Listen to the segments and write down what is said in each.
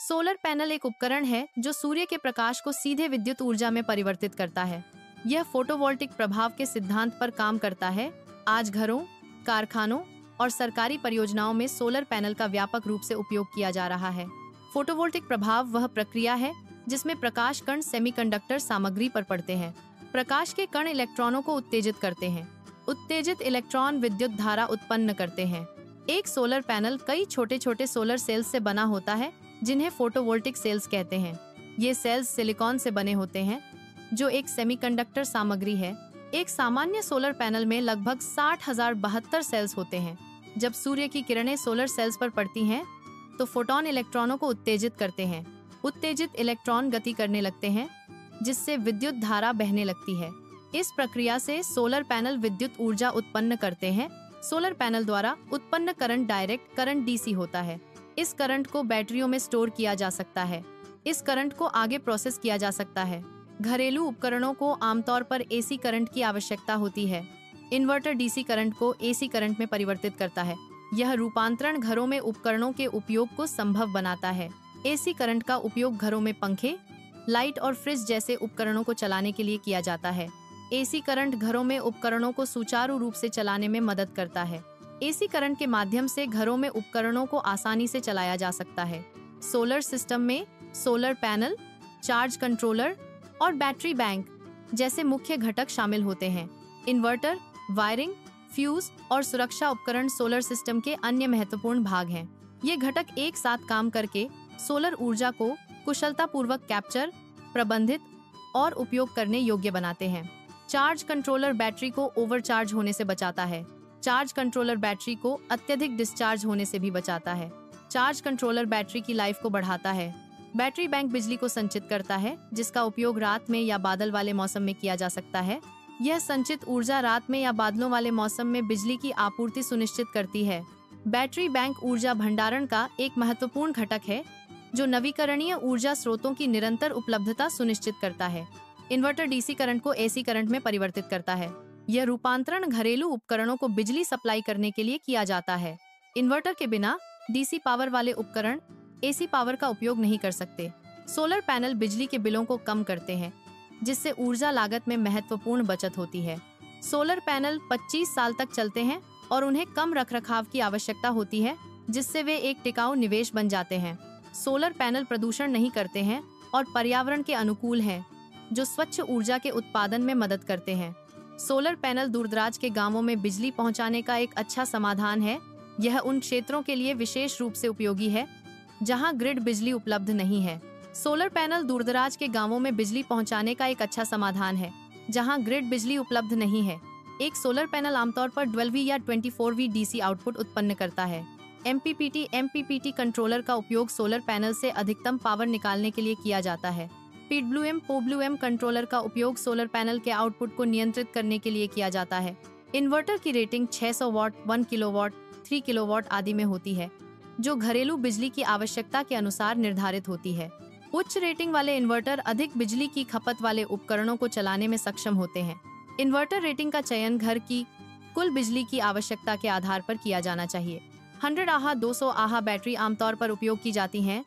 Solar panel एक उपकरण है जो सूर्य के प्रकाश को सीधे विद्युत ऊर्जा में परिवर्तित करता है। यह फोटोवोल्टिक प्रभाव के सिद्धांत पर काम करता है। आज घरों, कारखानों और सरकारी परियोजनाओं में सोलर पैनल का व्यापक रूप से उपयोग किया जा रहा है। फोटोवोल्टिक प्रभाव वह प्रक्रिया है जिसमें प्रकाश कण सेमीकंडक्टर सामग्री पर पड़ते हैं। प्रकाश के कण इलेक्ट्रॉनों को उत्तेजित करते हैं। उत्तेजित इलेक्ट्रॉन विद्युत धारा उत्पन्न करते हैं। एक सोलर पैनल कई छोटे छोटे सोलर सेल्स से बना होता है जिन्हें फोटोवोल्टिक सेल्स कहते हैं। ये सेल्स सिलिकॉन से बने होते हैं जो एक सेमीकंडक्टर सामग्री है। एक सामान्य सोलर पैनल में लगभग 60,072 सेल्स होते हैं। जब सूर्य की किरणें सोलर सेल्स पर पड़ती हैं तो फोटोन इलेक्ट्रॉनों को उत्तेजित करते हैं। उत्तेजित इलेक्ट्रॉन गति करने लगते हैं जिससे विद्युत धारा बहने लगती है। इस प्रक्रिया से सोलर पैनल विद्युत ऊर्जा उत्पन्न करते हैं। सोलर पैनल द्वारा उत्पन्न करंट डायरेक्ट करंट डीसी होता है। इस करंट को बैटरियों में स्टोर किया जा सकता है। इस करंट को आगे प्रोसेस किया जा सकता है। घरेलू उपकरणों को आमतौर पर एसी करंट की आवश्यकता होती है। इन्वर्टर डीसी करंट को एसी करंट में परिवर्तित करता है। यह रूपांतरण घरों में उपकरणों के उपयोग को संभव बनाता है। एसी करंट का उपयोग घरों में पंखे, लाइट और फ्रिज जैसे उपकरणों को चलाने के लिए किया जाता है। एसी करंट घरों में उपकरणों को सुचारू रूप से चलाने में मदद करता है। एसी करंट के माध्यम से घरों में उपकरणों को आसानी से चलाया जा सकता है। सोलर सिस्टम में सोलर पैनल, चार्ज कंट्रोलर और बैटरी बैंक जैसे मुख्य घटक शामिल होते हैं। इन्वर्टर, वायरिंग, फ्यूज और सुरक्षा उपकरण सोलर सिस्टम के अन्य महत्वपूर्ण भाग हैं। ये घटक एक साथ काम करके सोलर ऊर्जा को कुशलतापूर्वक कैप्चर, प्रबंधित और उपयोग करने योग्य बनाते हैं। चार्ज कंट्रोलर बैटरी को ओवरचार्ज होने से बचाता है। चार्ज कंट्रोलर बैटरी को अत्यधिक डिस्चार्ज होने से भी बचाता है। चार्ज कंट्रोलर बैटरी की लाइफ को बढ़ाता है। बैटरी बैंक बिजली को संचित करता है जिसका उपयोग रात में या बादल वाले मौसम में किया जा सकता है। यह संचित ऊर्जा रात में या बादलों वाले मौसम में बिजली की आपूर्ति सुनिश्चित करती है। बैटरी बैंक ऊर्जा भंडारण का एक महत्वपूर्ण घटक है जो नवीकरणीय ऊर्जा स्रोतों की निरंतर उपलब्धता सुनिश्चित करता है। इन्वर्टर डीसी करंट को एसी करंट में परिवर्तित करता है। यह रूपांतरण घरेलू उपकरणों को बिजली सप्लाई करने के लिए किया जाता है। इन्वर्टर के बिना डीसी पावर वाले उपकरण एसी पावर का उपयोग नहीं कर सकते। सोलर पैनल बिजली के बिलों को कम करते हैं जिससे ऊर्जा लागत में महत्वपूर्ण बचत होती है। सोलर पैनल 25 साल तक चलते हैं और उन्हें कम रखरखाव की आवश्यकता होती है जिससे वे एक टिकाऊ निवेश बन जाते हैं। सोलर पैनल प्रदूषण नहीं करते हैं और पर्यावरण के अनुकूल हैं जो स्वच्छ ऊर्जा के उत्पादन में मदद करते हैं। सोलर पैनल दूरदराज के गांवों में बिजली पहुंचाने का एक अच्छा समाधान है। यह उन क्षेत्रों के लिए विशेष रूप से उपयोगी है जहां ग्रिड बिजली उपलब्ध नहीं है। सोलर पैनल दूरदराज के गांवों में बिजली पहुंचाने का एक अच्छा समाधान है जहां ग्रिड बिजली उपलब्ध नहीं है। एक सोलर पैनल आमतौर पर 12V या 24V डीसी आउटपुट उत्पन्न करता है। एमपीपीटी कंट्रोलर का उपयोग सोलर पैनल से अधिकतम पावर निकालने के लिए किया जाता है। पीडब्ल्यूएम कंट्रोलर का उपयोग सोलर पैनल के आउटपुट को नियंत्रित करने के लिए किया जाता है। इन्वर्टर की रेटिंग 600 वाट, 1 किलोवाट, 3 किलोवाट आदि में होती है जो घरेलू बिजली की आवश्यकता के अनुसार निर्धारित होती है। उच्च रेटिंग वाले इन्वर्टर अधिक बिजली की खपत वाले उपकरणों को चलाने में सक्षम होते हैं। इन्वर्टर रेटिंग का चयन घर की कुल बिजली की आवश्यकता के आधार पर किया जाना चाहिए। 100 आहा 200 आहा बैटरी आमतौर पर उपयोग की जाती हैं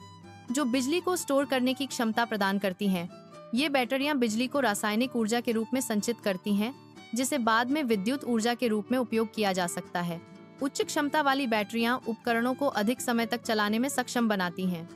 जो बिजली को स्टोर करने की क्षमता प्रदान करती हैं। ये बैटरियां बिजली को रासायनिक ऊर्जा के रूप में संचित करती हैं जिसे बाद में विद्युत ऊर्जा के रूप में उपयोग किया जा सकता है। उच्च क्षमता वाली बैटरियां उपकरणों को अधिक समय तक चलाने में सक्षम बनाती हैं।